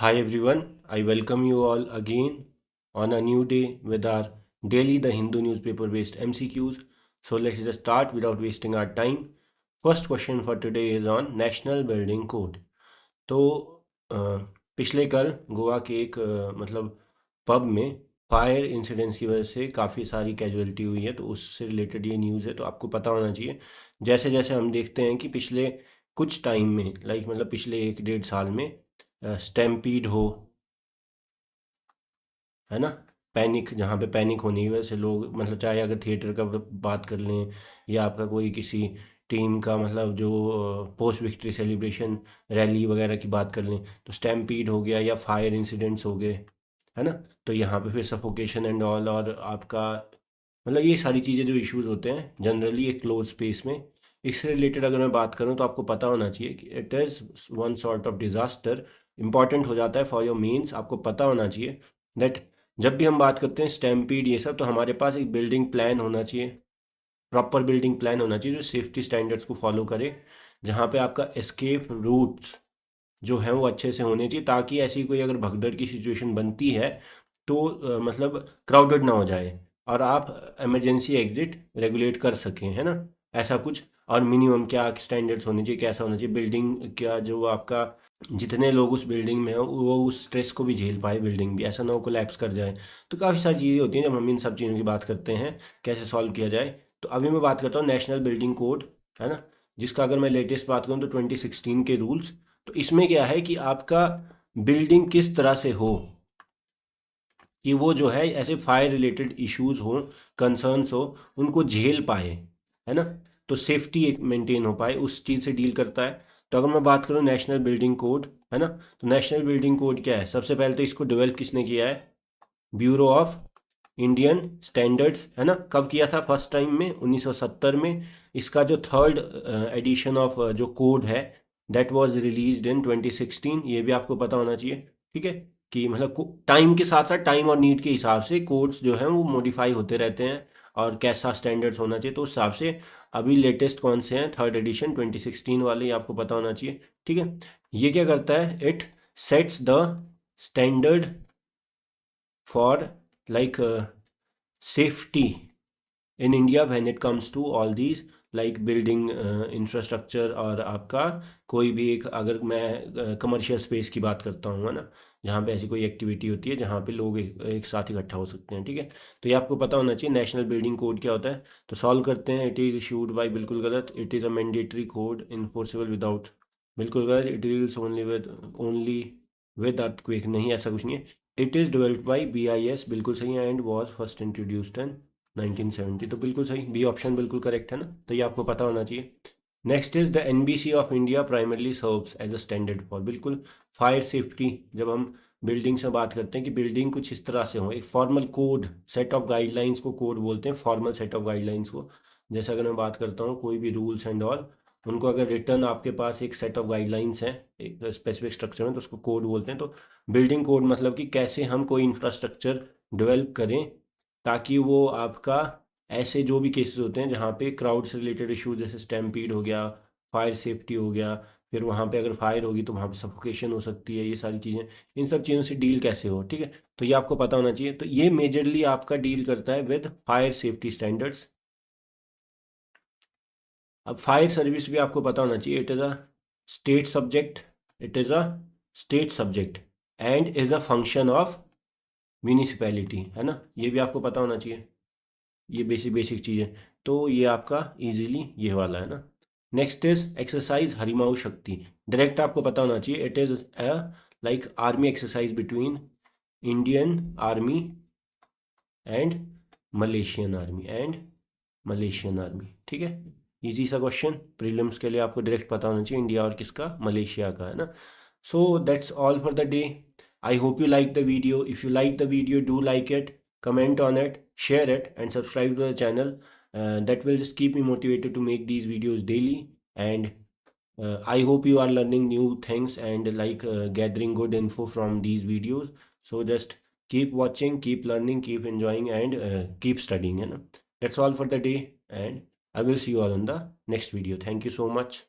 Hi everyone, I welcome you all again on a new day with our daily The Hindu newspaper based MCQs. So let's just start without wasting our time. First question for today is on National Building Code. तो अ, पिछले कल गोवा के एक मतलब pub में fire incidents की वजह से काफ़ी सारी कैजुअलिटी हुई है, तो उससे रिलेटेड ये न्यूज़ है, तो आपको पता होना चाहिए। जैसे जैसे हम देखते हैं कि पिछले कुछ टाइम में मतलब पिछले 1 डेढ़ साल में स्टैम्पीड हो, है ना, पैनिक, जहाँ पे पैनिक होने की वजह से लोग मतलब चाहे अगर थिएटर का बात कर लें या आपका कोई किसी टीम का मतलब जो पोस्ट विक्ट्री सेलिब्रेशन रैली वगैरह की बात कर लें, तो स्टैम्पीड हो गया या फायर इंसिडेंट्स हो गए, है ना। तो यहाँ पे फिर सफोकेशन एंड ऑल, और आपका मतलब ये सारी चीज़ें जो इश्यूज होते हैं जनरली एक क्लोज स्पेस में, इससे रिलेटेड अगर मैं बात करूँ तो आपको पता होना चाहिए कि it is one sort of disaster, important हो जाता है फॉर योर मेंस। आपको पता होना चाहिए दैट जब भी हम बात करते हैं स्टैम्पीड ये सब, तो हमारे पास एक बिल्डिंग प्लान होना चाहिए, प्रॉपर बिल्डिंग प्लान होना चाहिए जो सेफ्टी स्टैंडर्ड्स को फॉलो करे, जहाँ पे आपका एस्केप रूट्स जो हैं वो अच्छे से होने चाहिए, ताकि ऐसी कोई अगर भगदड़ की सिचुएशन बनती है तो मतलब क्राउडेड ना हो जाए और आप इमरजेंसी एग्जिट रेगुलेट कर सकें, है ना, ऐसा कुछ। और मिनिमम क्या स्टैंडर्ड्स होने चाहिए, कैसा होना चाहिए बिल्डिंग, क्या जो आपका जितने लोग उस बिल्डिंग में हो वो उस स्ट्रेस को भी झेल पाए, बिल्डिंग भी ऐसा ना हो कोलैप्स कर जाए। तो काफ़ी सारी चीज़ें होती हैं जब हम इन सब चीज़ों की बात करते हैं कैसे सॉल्व किया जाए। तो अभी मैं बात करता हूँ नेशनल बिल्डिंग कोड, है ना, जिसका अगर मैं लेटेस्ट बात करूँ तो 2016 के रूल्स। तो इसमें क्या है कि आपका बिल्डिंग किस तरह से हो कि वो जो है ऐसे फायर रिलेटेड इश्यूज हो, कंसर्न्स हो, उनको झेल पाए, है ना, तो सेफ्टी एक मेंटेन हो पाए, उस चीज़ से डील करता है। तो अगर मैं बात करूँ नेशनल बिल्डिंग कोड, है ना, तो नेशनल बिल्डिंग कोड क्या है, सबसे पहले तो इसको डेवलप किसने किया है, ब्यूरो ऑफ इंडियन स्टैंडर्ड्स, है ना। कब किया था फर्स्ट टाइम में, 1970 में। इसका जो थर्ड एडिशन ऑफ जो कोड है दैट वाज रिलीज्ड इन 2016, ये भी आपको पता होना चाहिए, ठीक है, कि मतलब टाइम के साथ साथ टाइम और नीड के हिसाब से कोड्स जो हैं वो मॉडिफाई होते रहते हैं, और कैसा स्टैंडर्ड्स होना चाहिए तो उस हिसाब से अभी लेटेस्ट कौन से हैं, थर्ड एडिशन 2016 वाले, ये आपको पता होना चाहिए, ठीक है। ये क्या करता है, it sets the standard for like safety in India when it comes to all these like building infrastructure, और आपका कोई भी एक, अगर मैं कमर्शियल स्पेस की बात करता हूँ, है ना, जहाँ पे ऐसी कोई एक्टिविटी होती है जहाँ पे लोग एक साथ इकट्ठा हो सकते हैं, ठीक है। तो ये आपको पता होना चाहिए नेशनल बिल्डिंग कोड क्या होता है। तो सॉल्व करते हैं। इट इज़ इशूड बाय, बिल्कुल गलत, it is a mandatory code enforceable without, बिल्कुल गलत, it deals only with earthquake, नहीं ऐसा कुछ नहीं है। It is developed by BIS, बिल्कुल सही है, and was first introduced in 1970, तो बिल्कुल सही, बी ऑप्शन बिल्कुल करेक्ट है ना, तो ये आपको पता होना चाहिए। Next is the NBC of India primarily serves as a standard for, बिल्कुल फायर सेफ्टी। जब हम बिल्डिंग से बात करते हैं कि बिल्डिंग कुछ इस तरह से हो, एक formal code set of guidelines को कोड बोलते हैं, फॉर्मल सेट ऑफ गाइडलाइंस को। जैसे अगर मैं बात करता हूँ कोई भी रूल्स एंड ऑल, उनको अगर रिटर्न आपके पास एक सेट ऑफ गाइडलाइंस है एक स्पेसिफिक स्ट्रक्चर में, तो उसको कोड बोलते हैं। तो बिल्डिंग कोड मतलब कि कैसे हम कोई इंफ्रास्ट्रक्चर डेवलप करें ताकि वो आपका ऐसे जो भी केसेस होते हैं जहाँ पे क्राउड से रिलेटेड इशू, जैसे स्टैम्पीड हो गया, फायर सेफ्टी हो गया, फिर वहाँ पे अगर फायर होगी तो वहाँ पे सफोकेशन हो सकती है, ये सारी चीज़ें, इन सब चीज़ों से डील कैसे हो, ठीक है। तो ये आपको पता होना चाहिए। तो ये मेजरली आपका डील करता है विद फायर सेफ्टी स्टैंडर्ड्स। अब फायर सर्विस भी आपको पता होना चाहिए, it is a state subject, it is a state subject and is a function of municipality, है ना, ये भी आपको पता होना चाहिए। ये बेसिक बेसिक चीज़ें, तो ये आपका इजीली ये वाला है ना। नेक्स्ट इज एक्सरसाइज हरिमाऊ शक्ति, डायरेक्ट आपको पता होना चाहिए, it is like army exercise between Indian army and Malaysian army, ठीक है। इजी सा क्वेश्चन, प्रीलिम्स के लिए आपको डायरेक्ट पता होना चाहिए इंडिया और किसका, मलेशिया का, है ना। So that's all for the day. I hope you like the video, if you like the video do like it, comment on it, share it, and subscribe to the channel. That will just keep me motivated to make these videos daily. And I hope you are learning new things and like gathering good info from these videos. So just keep watching, keep learning, keep enjoying, and keep studying. You know? That's all for the day, and I will see you all in the next video. Thank you so much.